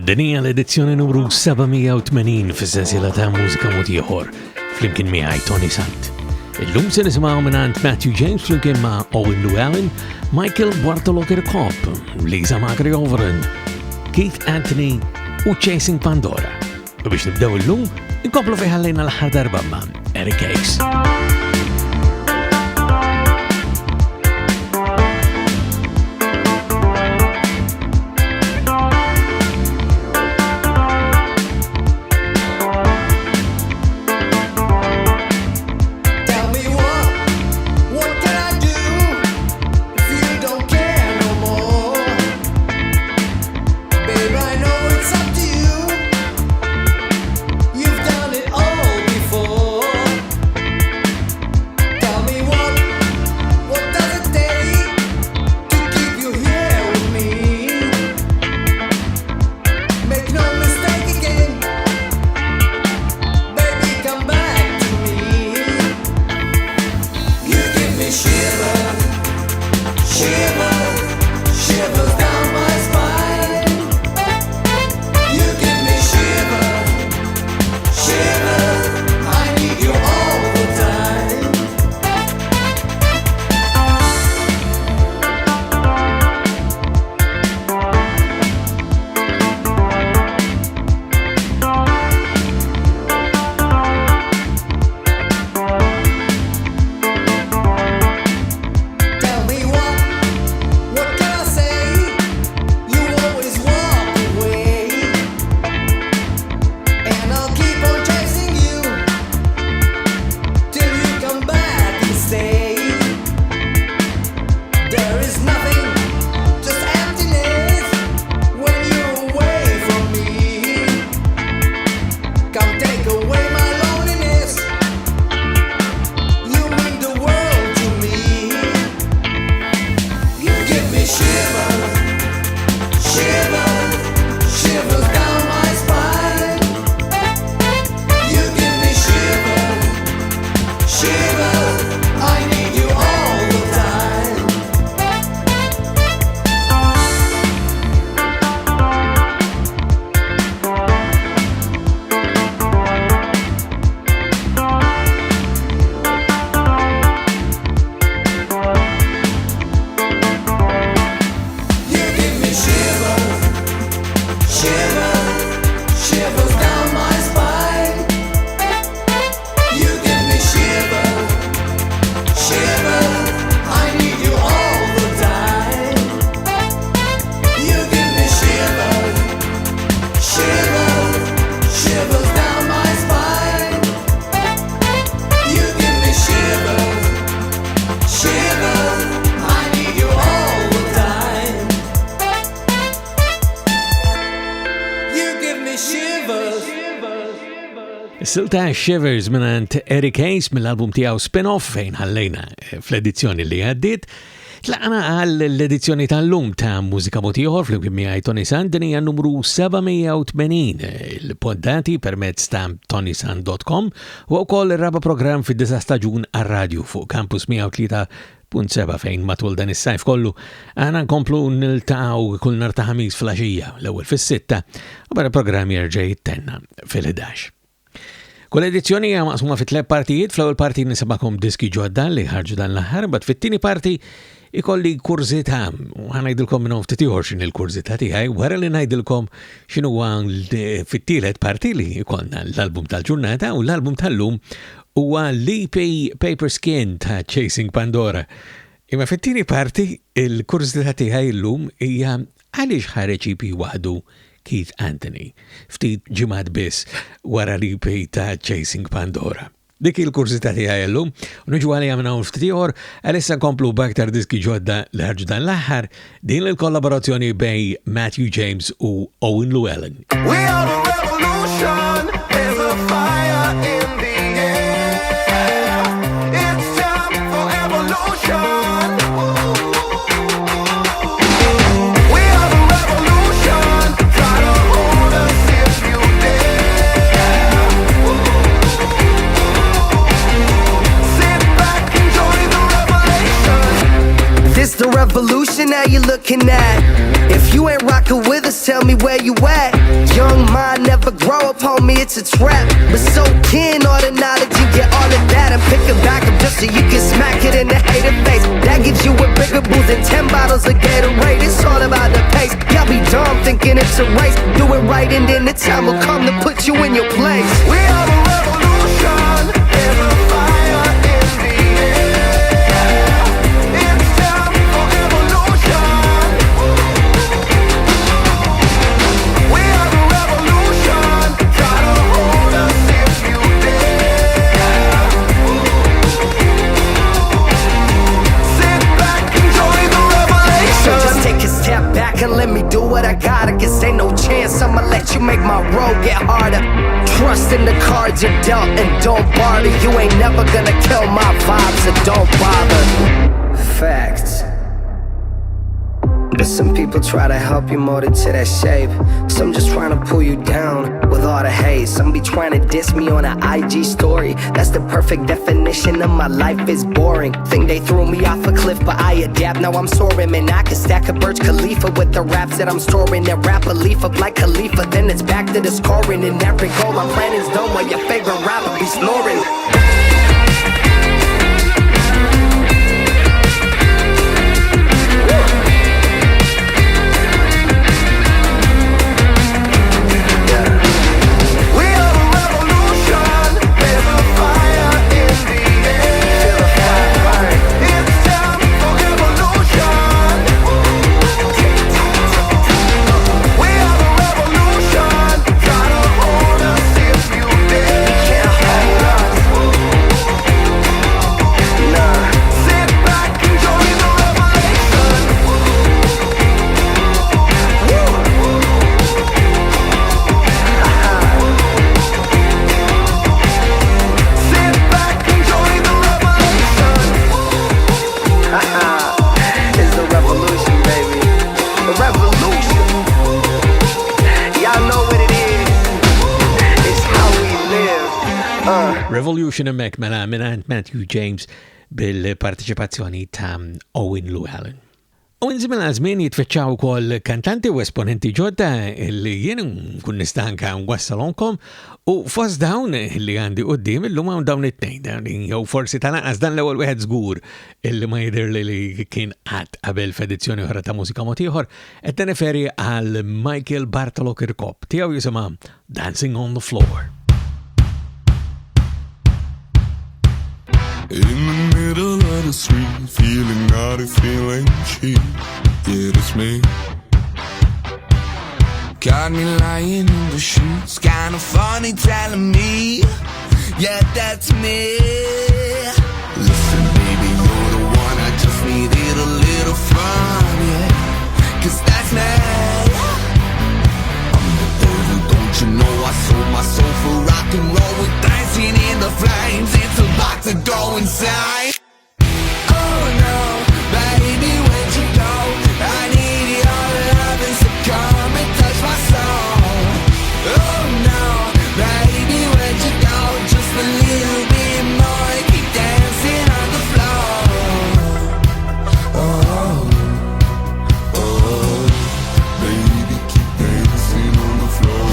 Dinija l-edizzjoni numru 780 fis-sensiela ta' Mużika Ieħor flimkien miegħi Toni Sant. Illum se nisimgħu mingħand Matthew James flimkien ma' Owen Leuellen, Mychael, Bartolo Chircop, Lisa Owen, Keith Anthony u Chasing Pandora. U biex nibdew illum, inkomplu fi ħallejna l-aħħar darba ma' Eric Hayes. Silta Shivers minant Eric Hayes mill-album tiegħu Spin-Off fejn ħallejna fl-edizzjoni li għaddiet. Tlaqna għal l-edizzjoni tal-lum ta' Mużika Ieħor fl-imkien miegħi Toni Sant din hija numru 780 il-poddati permezz ta' ToniSant.com u wkoll ir-raba' programm fid-9 staġun għar-radju fuq Campus 103.7 fejn matul dan is-sajf kollu għana nkomplu niltaqgħu kull nhar ta' ħamis fl-għaxija l-ewwel fis-6 u wara programm jerġa' jittenna fil-11. Kull edizzjoni hija maqsuma fi 3 partijiet, fl-ewwel parti nisibakom diski ġodda li ħarġu dan l-aħħar, bad fit-tieni parti ikolli kurzità u ħanajdilkom minn ftit ieħor x'in il-kurzità tiegħi wara li ngħidilkom x'inhu fit-tielet parti li jkollna l-album tal-ġurnata u l-album tal-lum huwa l-EP Paper Skin ta' Chasing Pandora. Imma fit-tieni parti il-kurzità tiegħi llum hija għaliex ħareġ EP waħdu Keith Anthony, ftit ġimgħat biss wara li ta' Chasing Pandora. Dik il-kurzità tiegħi llum, u niġu għalija minn hawn ftit ieħor, għalissa nkomplu b'aktar diski ġodda li ħarġu dan l-aħħar din il-kollaborazzjoni bej Matthew James u Owen Leuellen. We are the revolution, there's a fire in the air. It's time for evolution. The revolution that you looking at? If you ain't rockin' with us, tell me where you at. Young mind never grow up, homie, it's a trap. But soak in all the knowledge, you get all of that and pick it back up just so you can smack it in the hater face. That gives you a bigger boost than 10 bottles of Gatorade. It's all about the pace. Y'all be dumb thinking it's a race. Do it right and then the time will come to put you in your place. We are the revolution. There's a fire in the air. It's time for evolution. We are the revolution. Try to hold us if you dare. Sit back, enjoy the revelation. So just take a step back and let me do what I gotta. Guess ain't no chance I'ma let you make my road get harder. Trust in the cards you're dealt and don't barter. You ain't never gonna kill my vibe, so don't bother. Facts. But some people try to help you mold into that shape. Some just trying to pull you down with all the hate. Some be trying to diss me on an IG story. That's the perfect definition of my life is boring. Think they threw me off a cliff, but I adapt. Now I'm soaring, man. I can stack a Burj Khalifa with the raps that I'm storing. That rap a leaf up like Khalifa. Then it's back to the scoring. And every goal my plan is done while your favorite rapper be snoring. Revolution Mek mela minant Matthew James bil-partiċipazzjoni ta' Owen Leuellen. Owen zimela żmien jitfeċċaw ukoll kantanti u esponenti ġodda li jien nkun nistanka nwassalonkom u fost dawn li għandi qudiem illum hawn dawn it-tnejn jew forsi tanaqas dan l-ewwel wieħed żgur illi ma jidher li kien qatt qabel f'edizzjoni oħra ta' Mużika Mod Ieħor qed nirreferi għal Mychael Bartolo Chircop tiegħu jisimha Dancing on the Floor. In the middle of the street, feeling naughty, feeling cheap. Yeah, that's me. Got me lying in the sheets, kinda funny telling me, yeah, that's me. Listen, baby, you're the one, I just needed a little fun, yeah, 'cause that's me. I'm the devil, don't you know I sold my soul for rock and roll. We're dancing in the flames, it's about to go inside. Oh no, baby, where'd you go? I need your loving, so come and touch my soul. Oh no, baby, where'd you go? Just a little bit more, keep dancing on the floor. Oh, oh, baby, keep dancing on the floor.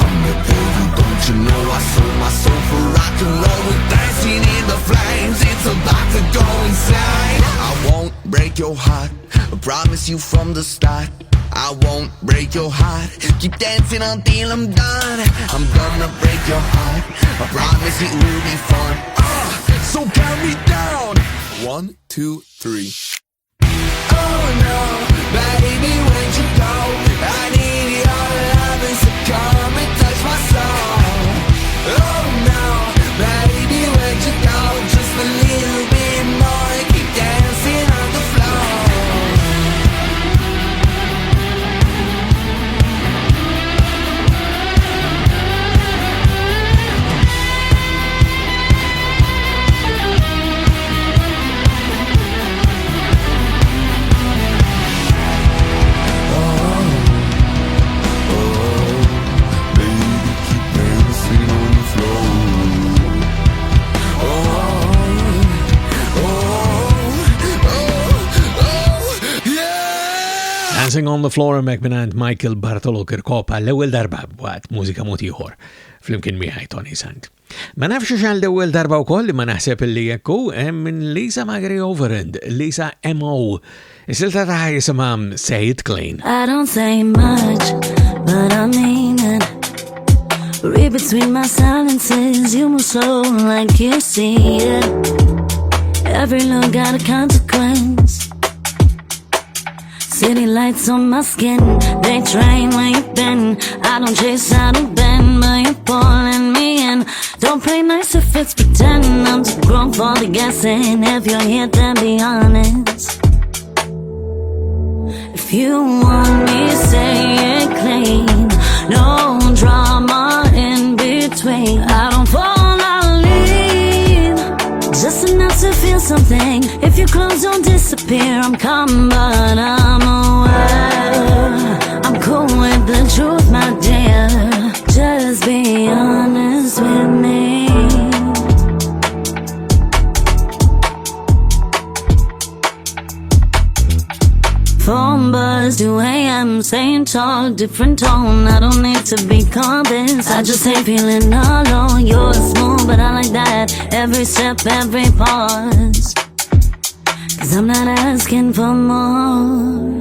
I'm the devil, don't you know I sold my soul for rock and roll. We're dancing in the flames, it's about to go inside. I won't break your heart, I promise you from the start. I won't break your heart, keep dancing until I'm done. I'm gonna break your heart, I promise it will be fun. So count me down, 1, 2, 3. Oh no, baby, where'd you go? I need your loving, so come and touch my soul. Oh no, baby, where'd you go? Just a little bit more, keep dancing on the floor. Oh Dancing on the Floor mek minant Mychael Bartolo Chircop l-ewwel darba waqt mużika mod ieħor flimkien miegħi Toni Sant. Ma nafx x'għal l-ewwel darba wkoll ma naħseb illi jekku minn Lisa Magri Overend, Lisa M.O. Is-silta ta' jisimha Say It Clean. I don't say much, but I mean it. Read between my silences, you move slow like you see it. Every look got a consequence. City lights on my skin, they train where you've been. I don't chase, I don't bend, but you're pulling me in. Don't play nice if it's pretend. I'm too grown for the guessing. If you're here, then be honest. If you want me, say it clean. No drama in between. I don't fall, I leave. Just enough to feel something. If your clothes don't disappear, I'm calm, but I'm aware. I'm cool with the truth, my dear. Just be honest with me. Phone buzz, 2 a.m., same talk, different tone. I don't need to be convinced. I just ain't feeling alone. You're smooth, but I like that. Every step, every pause. 'Cause I'm not asking for more.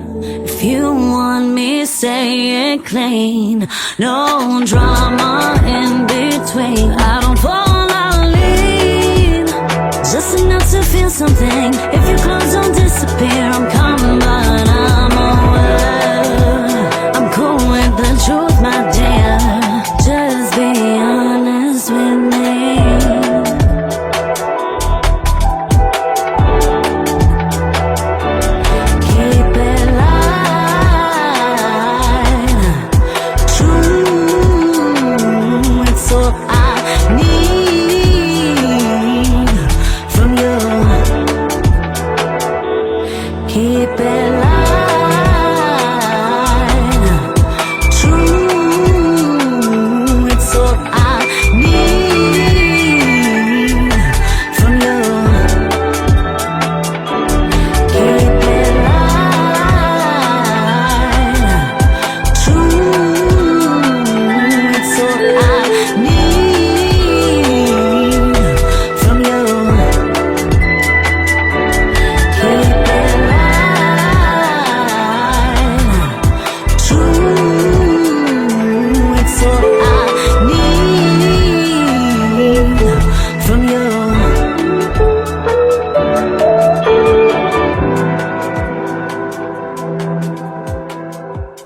If you want me, say it clean. No drama in between. I don't fall, I'll leave. Just enough to feel something. If your clothes don't disappear, I'm coming, but I'm aware. I'm cool with the truth, my dear. Just be honest with me. Keep it light. True, it's all I need from you. Keep it light. True, it's all I need from you. Keep it light. True, it's all I need from you. Keep it light. True, it's all I need from you.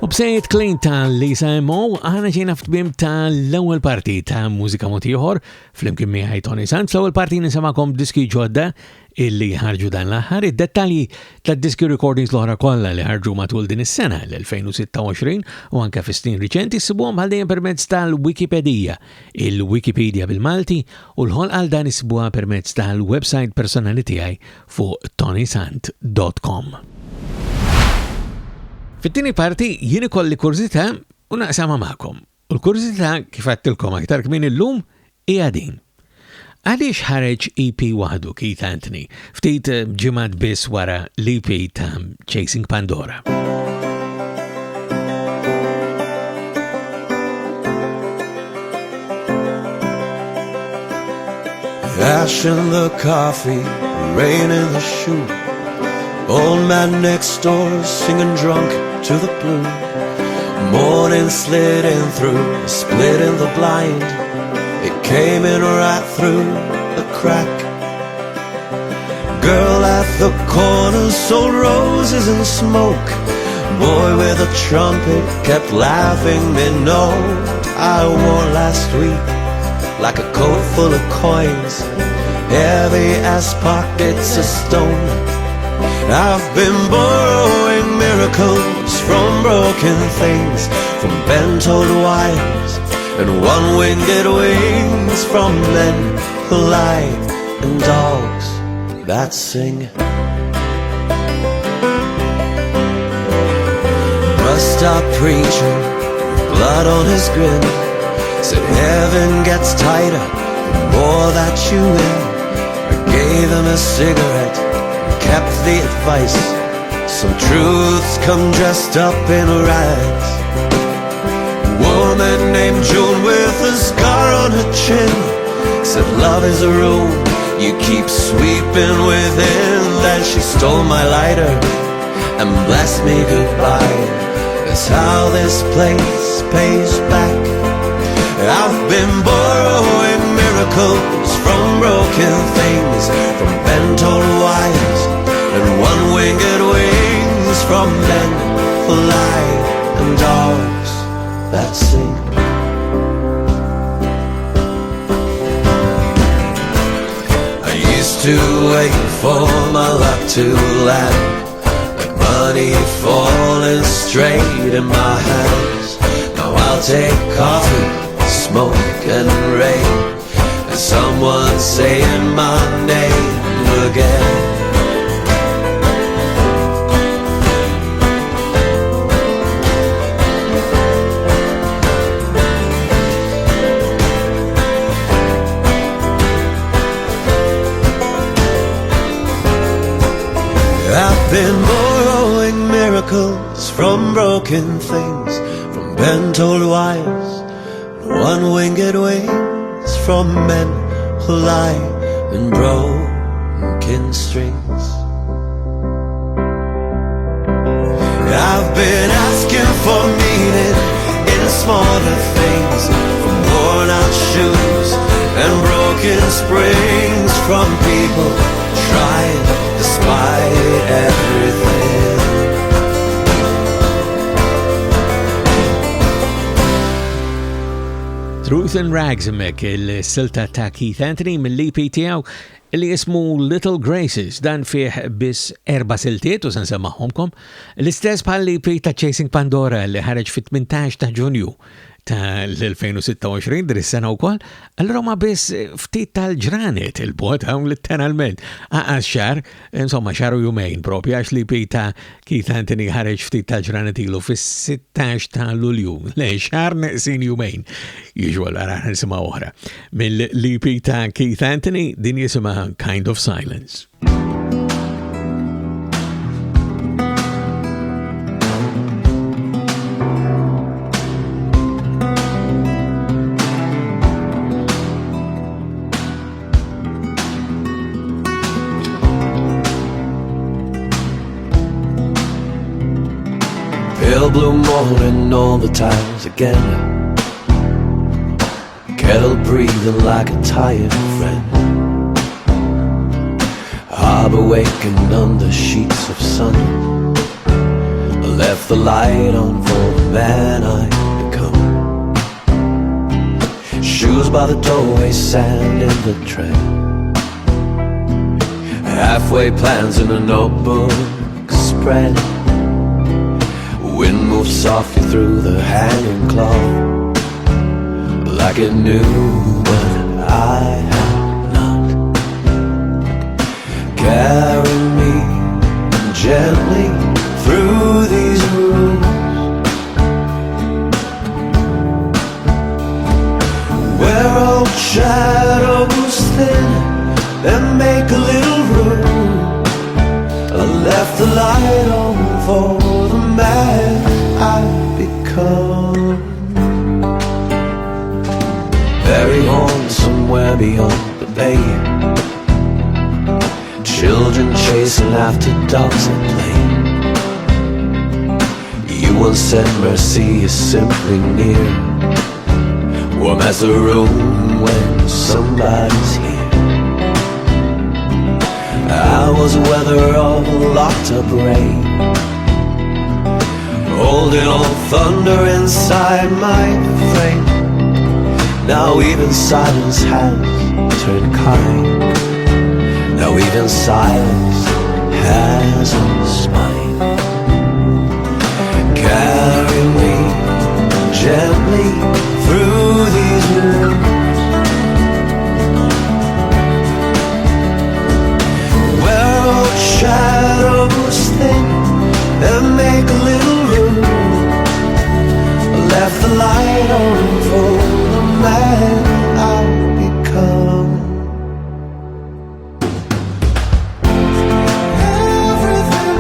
U b'sejt Clean ta' Lisa M.O. għana ġejna f'tbiem ta' l-ewwel parti ta' mużika mod ieħor flimkien miegħi Toni Sant. L-ewwel parti nisamakom diski ġodda illi ħarġu dan l-aħħar. Id-dettalji tad-diski recordings l-oħra kollha li ħarġu matul din is-sena l-2026 u anke fis-snin riċenti ssibuhom bħal dejjem permezz tal-Wikipedija, il-Wikipedia bil-Malti, u l-ħolqal dan issibuha permezz tal-website personali tiegħi fuq ToniSant.com. Fit-tieni parti jien ikolli kurzità u naqsama magħkom. U l-kurzità kif għattilkom aktar kmin illum hija din. Għaliex ħareġ EP waħdu Keith Anthony ftit ġimgħat biss wara l-EP ta' Chasing Pandora. Ash in the coffee, rain in the shoe. Old man next door singing drunk to the blue. Morning slid in through a split in the blind. It came in right through the crack. Girl at the corner sold roses and smoke. Boy with a trumpet kept laughing me note I wore last week like a coat full of coins, heavy as pockets of stone. I've been borrowing miracles from broken things, from bent old wires and one-winged wings, from men who lie and dogs that sing. Must stop preaching, blood on his grin. Said heaven gets tighter the more that you win. I gave him a cigarette, kept the advice, Some truths come dressed up in rags. Woman named June with a scar on her chin said love is a room you keep sweeping within. Then she stole my lighter and blessed me goodbye. That's how this place pays back. I've been borrowing miracles from broken things, from bent old wires and one-winged wings, from men who lie and dogs that sing. I used to wait for my luck to land, like money falling straight in my hands. Now I'll take coffee, smoke and rain, and someone saying my name again. I've been borrowing miracles from broken things, from bent old wires, one-winged wings, from men who lie in broken strings. I've been asking for meaning in smaller things, from worn-out shoes and broken springs, from people trying despite everything. Truth and Rags mek il-silta ta' Keith Anthony mill-EP tiegħu li jismu Little Graces, dan fih bis 4 siltiet u sansemmaħomkom, l-istess bħal l-EP ta' Chasing Pandora li ħareġ fit-18 ta' Ġunju ta' l-2026 dir is-sena wkoll, allura ma biss ftit tal-ġranet il-bot hawn literalment. Aqas xar, insomma xar u jumejn propju għax li ta' Keith Anthony ħareġ ftit tal-ġranet ilu fis-16 ta' Lulju. Le xar neqsin jumejn. Usual ara nisimgħu oħra. Mill-EP ta' Keith Anthony din jisimha Kind of Silence. Pale blue morning, all the times again. Kettle breathing like a tired friend. Harbor waking under sheets of sun. I left the light on for the man I become. Shoes by the doorway, sand in the tread. Halfway plans in a notebook spread. Wind moves softly through the hanging cloth, like it knew when I had not. Carry me gently through these rooms, where old shadows thin and make a little room. I left the light on for the man I've become. Buried home somewhere beyond the bay. Children chasing after dogs at play. You once said mercy is simply near, warm as a room when somebody's here. I was a weather of a locked up rain, holding on thunder inside my frame. Now even silence has turned kind. Now even silence has a spine. Carry me gently through these rooms, where old shadows thin and make a little room. I left the light on for the man I'll become. Everything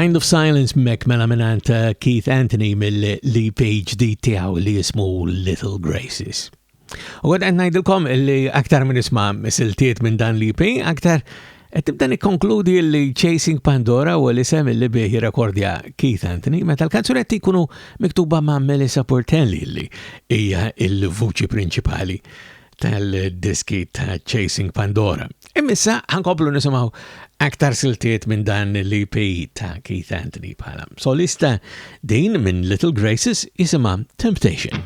Kind of Silence mek mela minant Keith Anthony mill-EP ġdid tiegħu li jismu Little Graces. U għad najdilkom li aktar minn isma' misiltiet minn dan l-EP, aktar tibda nikkonkludi li Chasing Pandora u l-isem li bih jirrekordja Keith Anthony meta l-kanzunetti jkunu miktuba ma' Melissa Portelli li hija il-vuċi prinċipali tal-diski ta' Chasing Pandora. Immissa ħankomplu nisimgħu aktar siltiet minn dan l-EP ta' Keith Anthony bħala solista din minn Little Graces jisimha Temptation.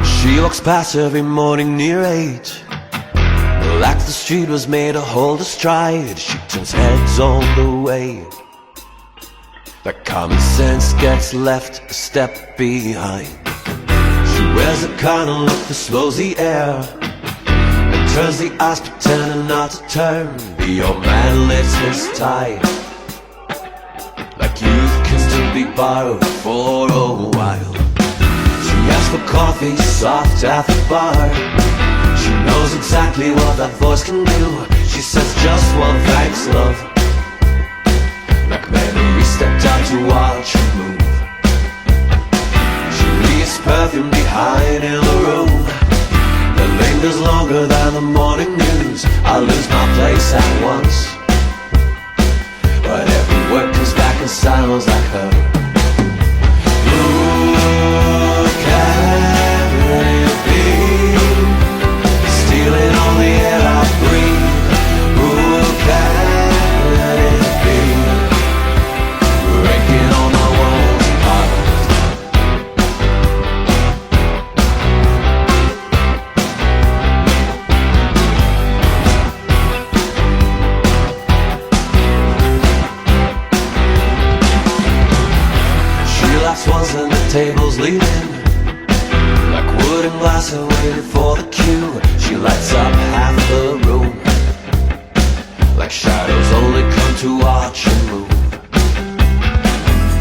She walks past every morning near 8, like the street was made to hold her stride. She turns heads on the way, but common sense gets left a step behind. She wears a kind of look that slows the air and turns the eyes pretending not to turn. The old man lifts his tie, like youth can still be borrowed for a while. She asks for coffee soft at the bar. She knows exactly what that voice can do. She says just one thanks, love, like Mary stepped out to watch her move. She leaves perfume behind in the room that lingers longer than the morning news. I lose my place at once, but every word comes back and sounds like her. Who can it be? Stealing all the air I breathe. Who can it be? Breaking all my walls apart. She laughs once and the table's leaving, like wood and glass are waiting for the cue. She lights up half the room, like shadows only come to watch her move.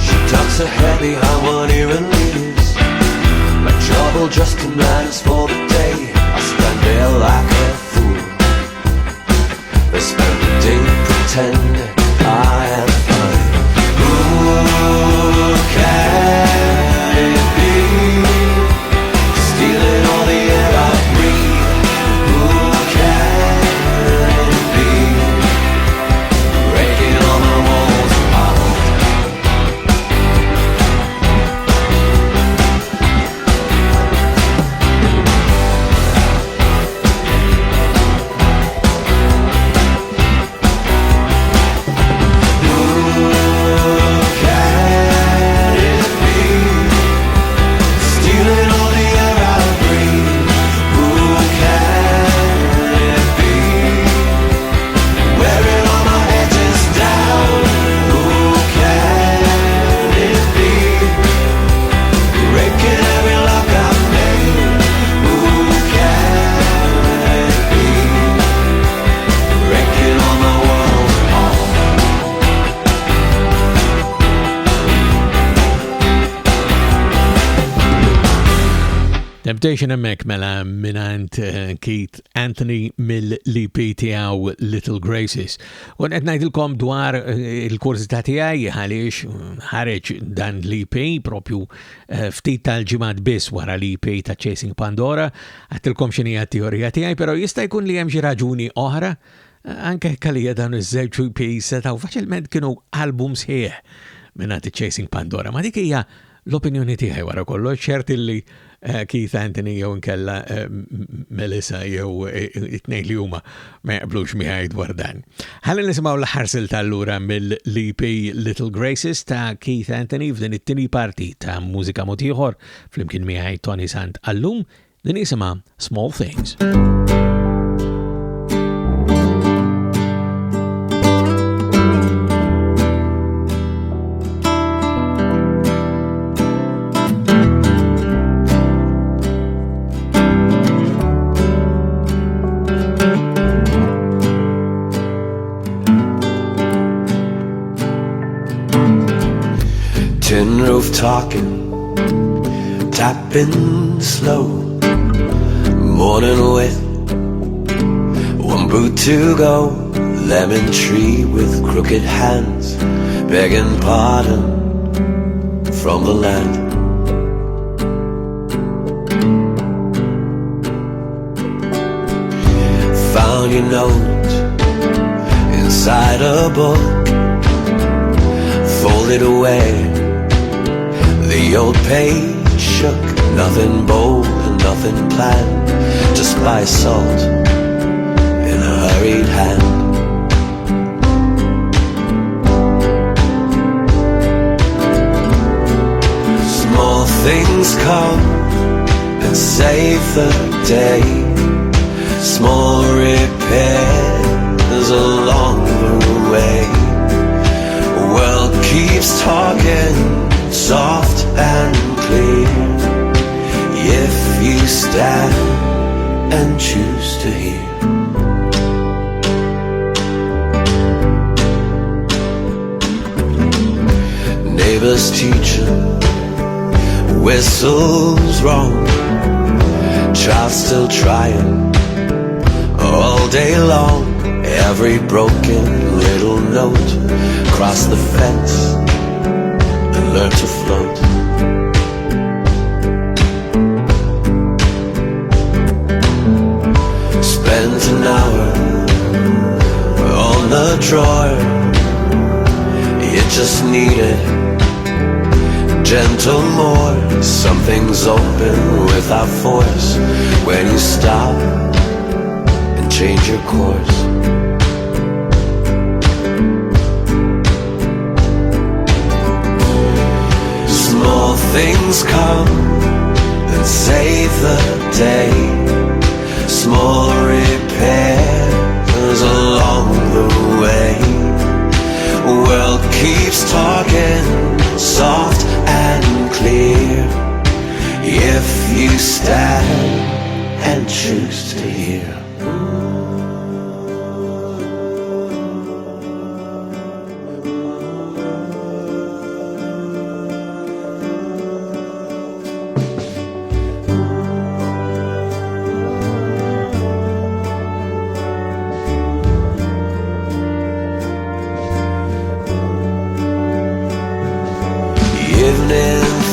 She tucks her head behind one ear and leaves, like trouble just commands for the day. I stand there like a fool. They spend the day pretending I am fine. Who can it be? Stealing all the air I breathe. Who can it be? Breaking all my walls apart. Temptation emmek mela minant Keith Anthony mill-EP tiegħu Little Graces. U qed ngħidilkom dwar il-kursità tiegħi għaliex ħareġ dan l-EP propju ftit tal-ġimgħat biss wara l-EP ta' Chasing Pandora. Għattilkom x'inhi t-teorija tiegħi, però jista' jkun li hemm xi raġuni oħra anke kalija dan iż-żewġ EPs setgħu faċilment kienu albums sħiħ minant Chasing Pandora. Ma dik hija l-opinjoni tiegħi wara kollox, ċert illi Keith Anthony jew inkella Melissa jew it-tnejn li huma ma jaqblux miegħi dwar dan. Ħalli nisimgħu l-aħħar silta allura mill-EP Little Graces ta' Keith Anthony f'din it-tieni parti ta' mużika mod ieħor flimkien miegħi Toni Sant allum din isimha Small Things. Tin roof talking, tapping slow. Morning with one boot to go. Lemon tree with crooked hands, begging pardon from the land. Found your note inside a book, folded away. The old page shook, nothing bold and nothing planned, just by salt in a hurried hand. Small things come and save the day. Small repairs along the way. World keeps talking soft and clear, if you stand and choose to hear. Neighbors teaching, whistles wrong, child still trying all day long. Every broken little note, cross the fence and learn to float. Spent an hour on the drawer, you just needed gentle more. Something's open without force when you stop and change your course. Small things come and save the day. Small repairs along the way. World keeps talking soft and clear, if you stand and choose to hear.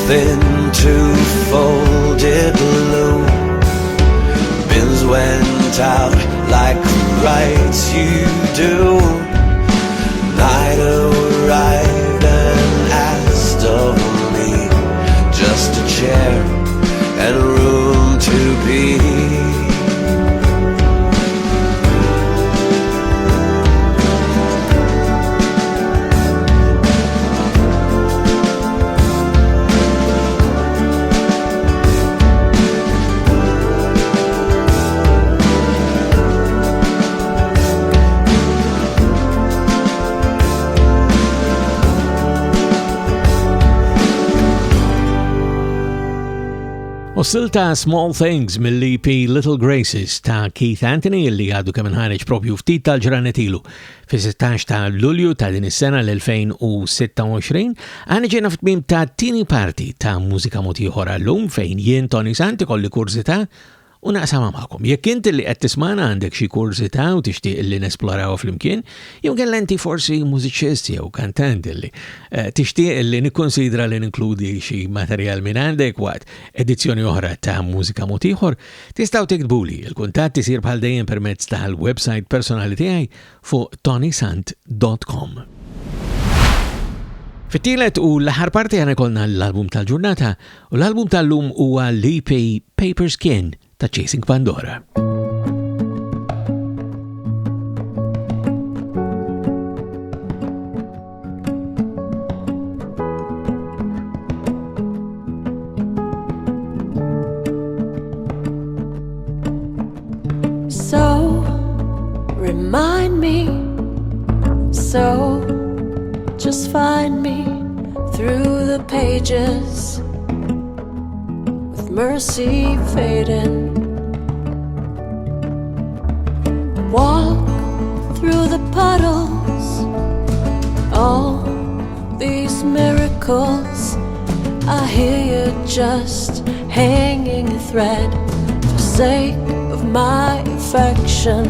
Thin two-folded blue, bins went out like rights you do. Night arrived and asked of me just a chair and room to be. U silta Small Things mill-EP Little Graces ta' Keith Anthony li għadu kemm inħareġ propju ftit tal-ġranet ilu fi-16 ta' Lulju ta' din is-sena l-2026. Għana ġejna f'tmiem ta' tieni parti ta' Mużika Mod Ieħor llum fejn jien Toni Sant ikolli kurzita u naqsama magħkom. Jekk inti li qed tismana għandek xi kurzita u tixtieq li nesploraw flimkien, jew kellenti forsi mużiċist jew kantant li tixtieq li nikkonsidra li ninkludi xi materjal minn għandek waqt edizzjoni oħra ta' Mużika Mod Ieħor, tistgħu tiktbuli. Il-kuntatt isir bħal dejjem permezz tal-website personali tiegħi fuq ToniSant.com. Fit-tielet u l-aħħar parti għana kolna l-album tal-ġurnata u l-album tal-lum huwa l-EP Paper Skin ta' Chasing Pandora. So, remind me, so just find me through the pages with mercy fading. Walk through the puddles, all these miracles I hear you just hanging a thread for sake of my affection.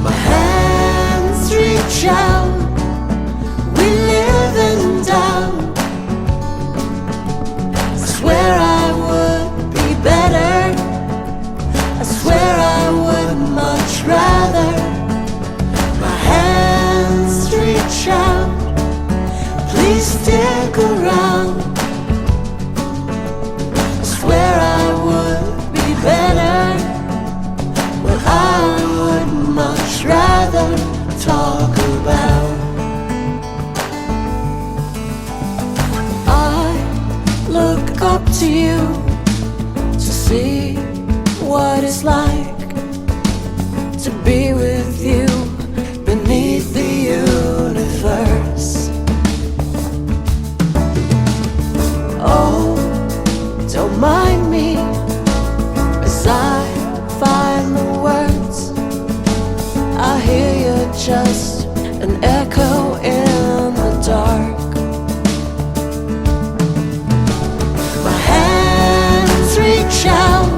My hands reach out, we live in doubt. I swear I would be better, I swear I would much rather. My hands reach out, please stick around. I swear I would be better, what I would much rather talk about. I look up to you to see what it's like to be with you beneath the universe. Oh, don't mind me as I find the words. I hear you just an echo in the dark. My hands reach out,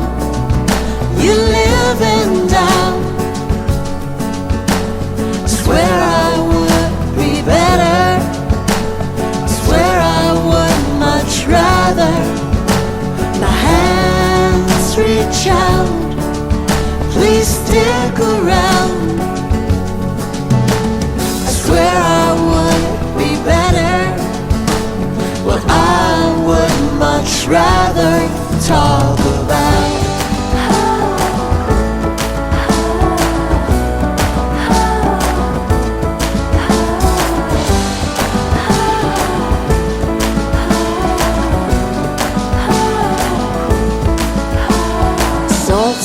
you live in doubt. Swear I would be better, swear I would much rather. My hands reach out, please stick around. I swear I would be better, what I would much rather talk about.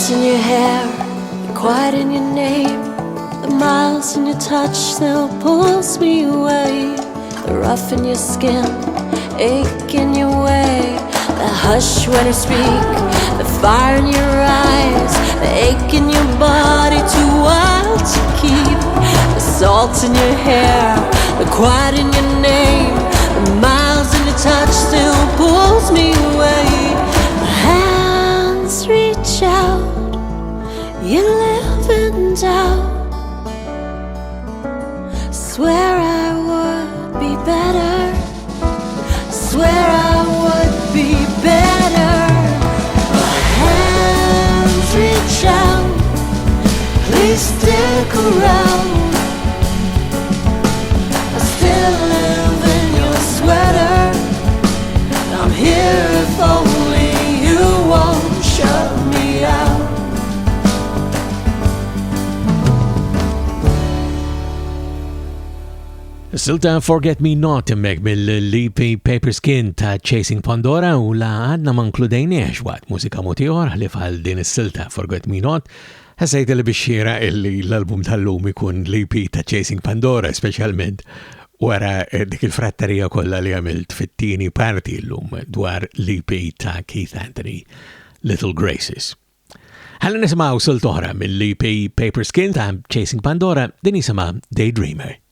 In your hair, the quiet in your name, the miles in your touch still pulls me away. The rough in your skin, ache in your way, the hush when you speak, the fire in your eyes, the ache in your body too wild to keep. The salt in your hair, the quiet in your name, the miles in your touch still pulls me away. My hands reach out, you live in doubt. Swear I would be better, swear I would be better. My hands reach out, please stick around. I still live in your sweater, I'm here if only you won't shut me out. Silta Forget Me Not immek mill-EP Paper Skin ta' Chasing Pandora u la għadna ma nkludejniex waqt mużika motiħor li fħal din is-silta Forget Me Not ħassejt li biex xira illi l-album tal-lum ikun l-EP ta' Chasing Pandora specialment wara dik il-frattarija kollha li għamilt fit-tieni parti l-lum dwar l-EP ta' Keith Anthony Little Graces. Ħalli nisimgħu silta oħra mill-EP Paper Skin ta' Chasing Pandora din jisimha Daydreamer.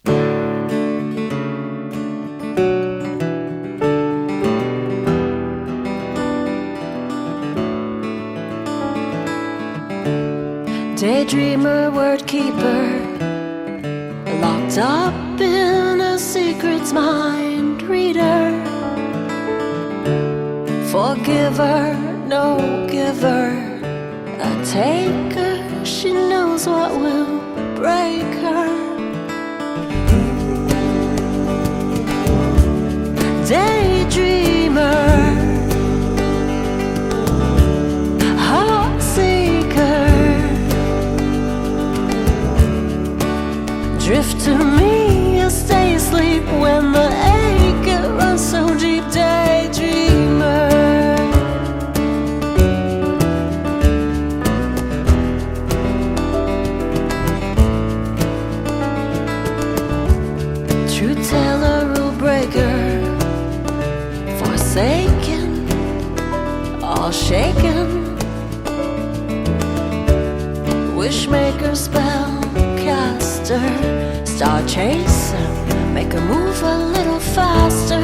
Daydreamer, word keeper, locked up in a secret's mind reader. Forgiver, no giver, a taker, she knows what will break her. Daydreamer, heart seeker, drift to me, you'll stay asleep when the ache runs so deep. Daydreamer, truth teller, rule breaker, forsaken, all shaken, wishmaker, spell caster, star chaser, make her move a little faster.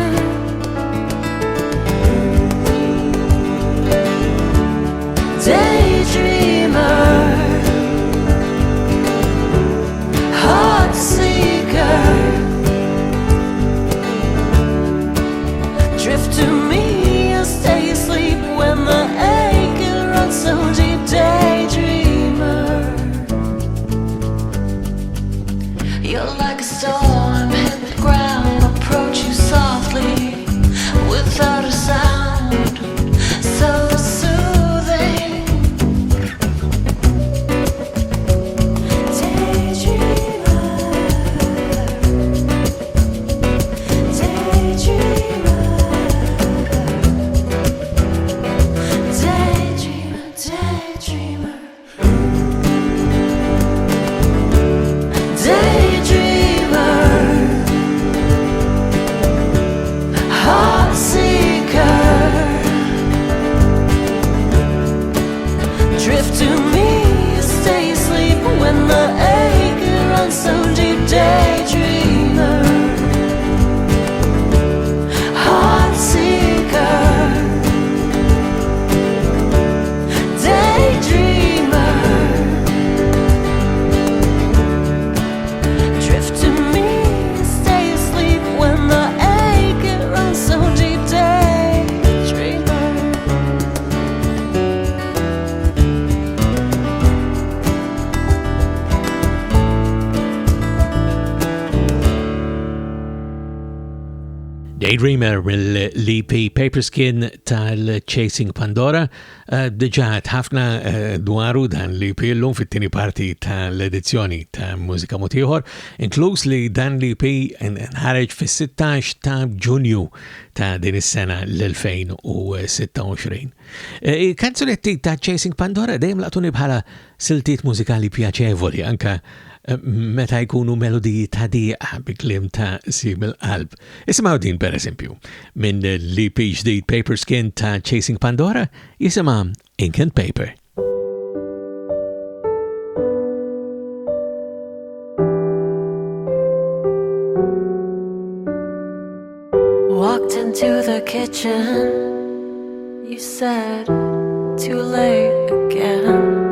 Daydreamer mill-EP Paperskin tal-Chasing Pandora. Diġa ħafna dwaru dan l-EP l-lum fit-tini parti tal-edizzjoni ta' Mużika Ieħor, inkluż li dan l-EP nħareġ fis-16 ta' Ġunju ta' din is-sena l-2026. Kanzunetti ta' Chasing Pandora dejjem laqtuni bħala siltiet mużikali pjaċevoli, anka meta jkunu melodiji ta' diqa bi kliem ta' sim il-qalb. Isimgħu din per eżempju minn l-EP ġdid Paperskin ta' Chasing Pandora, jisimha Ink and Paper. Walked into the kitchen, you said, too late again.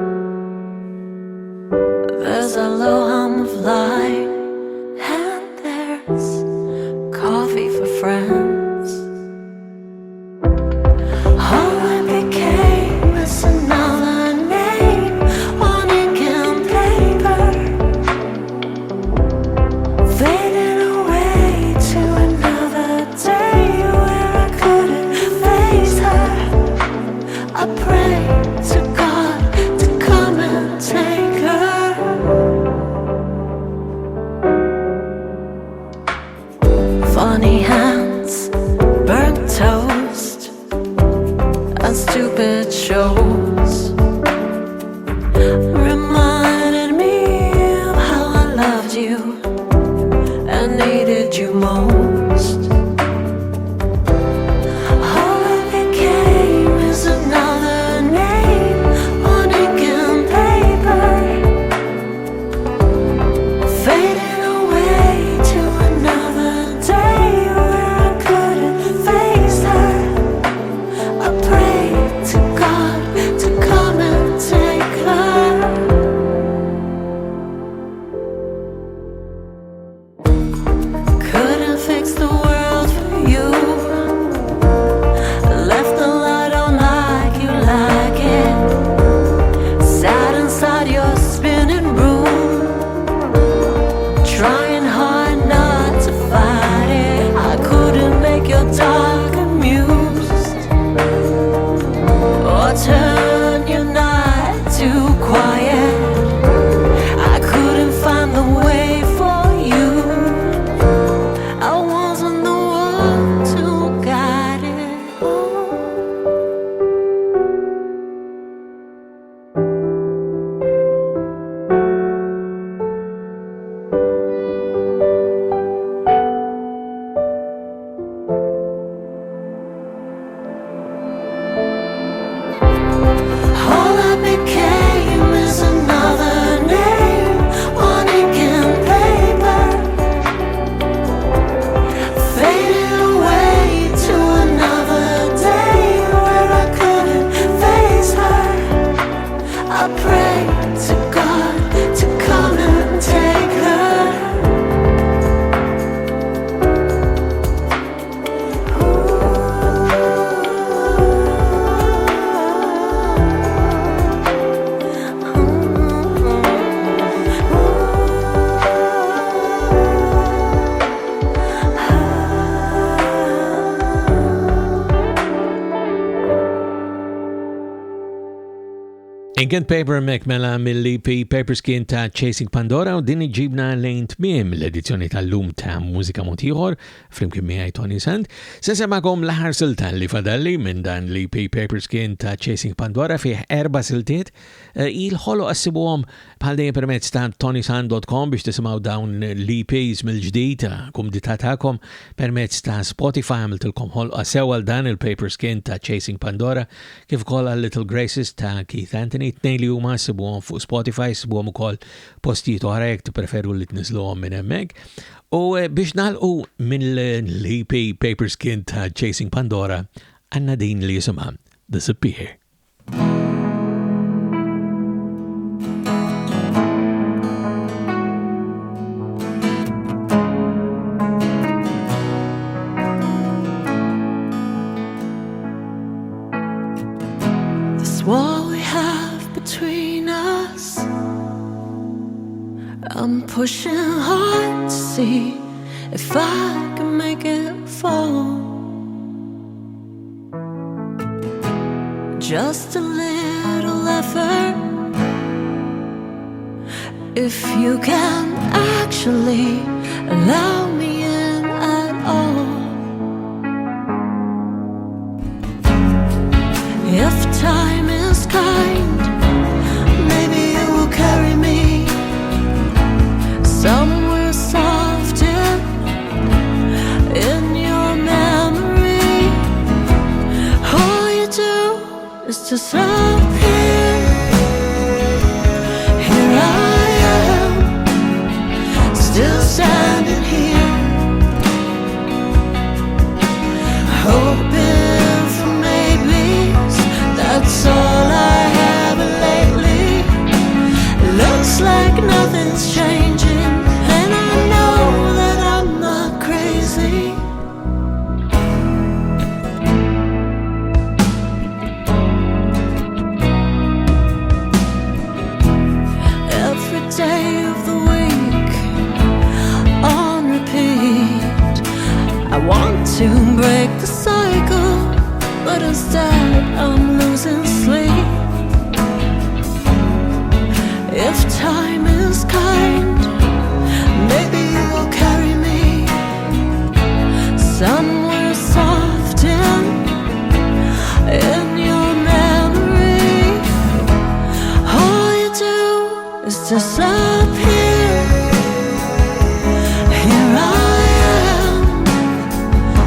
There's a low hum of light, and there's coffee for friends. All I became is another name on ink and paper, fading away to another day where I couldn't face her. I pray to God to come and take her. Funny hands, burnt toast, and stupid shows reminded me of how I loved you and needed you most. All I became is another name on ink and paper, fading away to another day where I couldn't face her. I pray to God to come and take her. Couldn't fix the world for you. Left the light on like you like it. Sat inside your spinning room, trying hard not to fight it. I couldn't make your dark amused, or turn your night too quiet. I couldn't find the way for you. I wasn't the one to guide it. All I became is another name on ink and paper, fading away to another day where I couldn't face her. I pray to God to come and take her. Ink and Paper mekmela mill-EP Paperskin ta' Chasing Pandora u din iġibna lejn tmiem l-edizzjoni tal-lum ta' Mużika Ieħor flimkien miegħi Toni Sant. Se semakom l-aħħar silta li fadalli minn dan l-EP Paperskin ta' Chasing Pandora fih 4 siltiet. Il-ħolu qassibuhom bħal dejjem permezz ta' ToniSant.com biex tisimgħu dawn l-EPs mill-ġdid kumdità tagħkom permezz ta' Spotify għamiltilkom ħolqa sewwa dan il-Paperskin ta' Chasing Pandora kif ukoll Little Graces ta' Keith Anthony. Tnejn li huma sibuhom fuq Spotify, sibuhom ukoll postijiet oħra jekk tippreferu li tniżluhom minn hemmhekk. U biex nagħlqu minn l-EP Paperskin ta' Chasing Pandora għandna din li jisimha Disappear. This wall we have between us, I'm pushing hard to see if I can make it fall. Just a little effort, if you can actually allow me in at all. If time is kind, maybe it will carry me somewhere soft in your memory. All you do is disappear. Here I am, still standing here, hoping for maybes. That's all I have lately. Looks like nothing's changing, and I know that I'm not crazy. Every day of the week, on repeat, I want to break the cycle, but instead I'm losing sleep. If time is kind, maybe you will carry me somewhere soft in your memory. All you do is disappear. Here I am,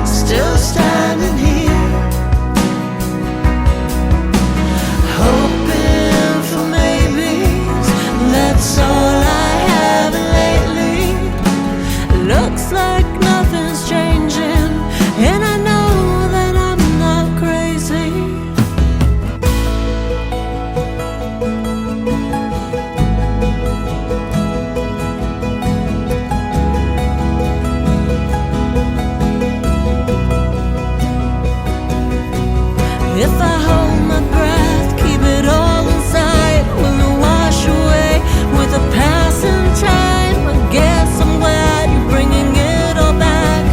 still standing here, hoping for maybes. That's all I have lately. Looks like nothing's changing, and I know that I'm not crazy. If I hold my breath, keep it all inside, will it wash away with a passing time? I guess I'm glad you're bringing it all back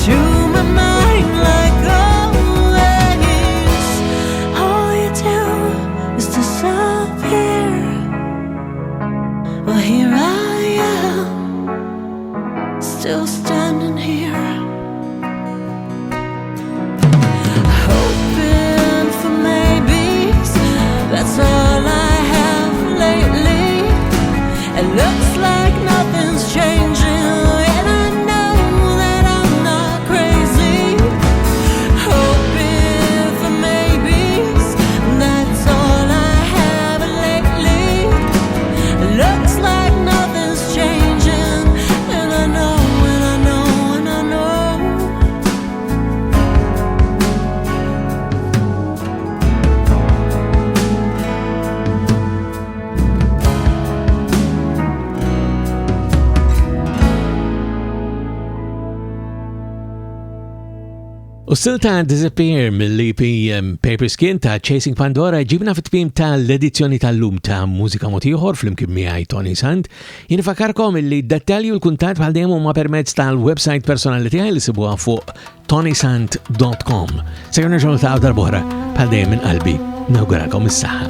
to my mind like always. All you do is disappear. Well, here I am, still standing here, hoping for maybes. That's all I have lately. It looks like nothing's changing, and I know that I'm not crazy. Hoping for maybes. That's all I have lately. It looks like nothing's changing, and I know, and I know, and I know. U s-silta Disappear mill-EP Paper Skin ta' Chasing Pandora ġibna fit-tmim ta' l-edizzjoni tal-lum ta' Mużika Ieħor fl-imkien miegħi Toni Sant. Jien ifakarkom li d-dettalji u l-kuntat bħal dejjem huma permezz tal-website personali tiegħi li sibuha fuq ToniSant.com. Sejjer nerġgħu ta' darb'oħra bħal dejjem minn qalbi nawguralkom is-saħħa.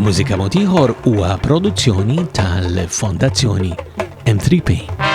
Mużika mod ieħor huwa produzzjoni tal-Fondazzjoni M3P.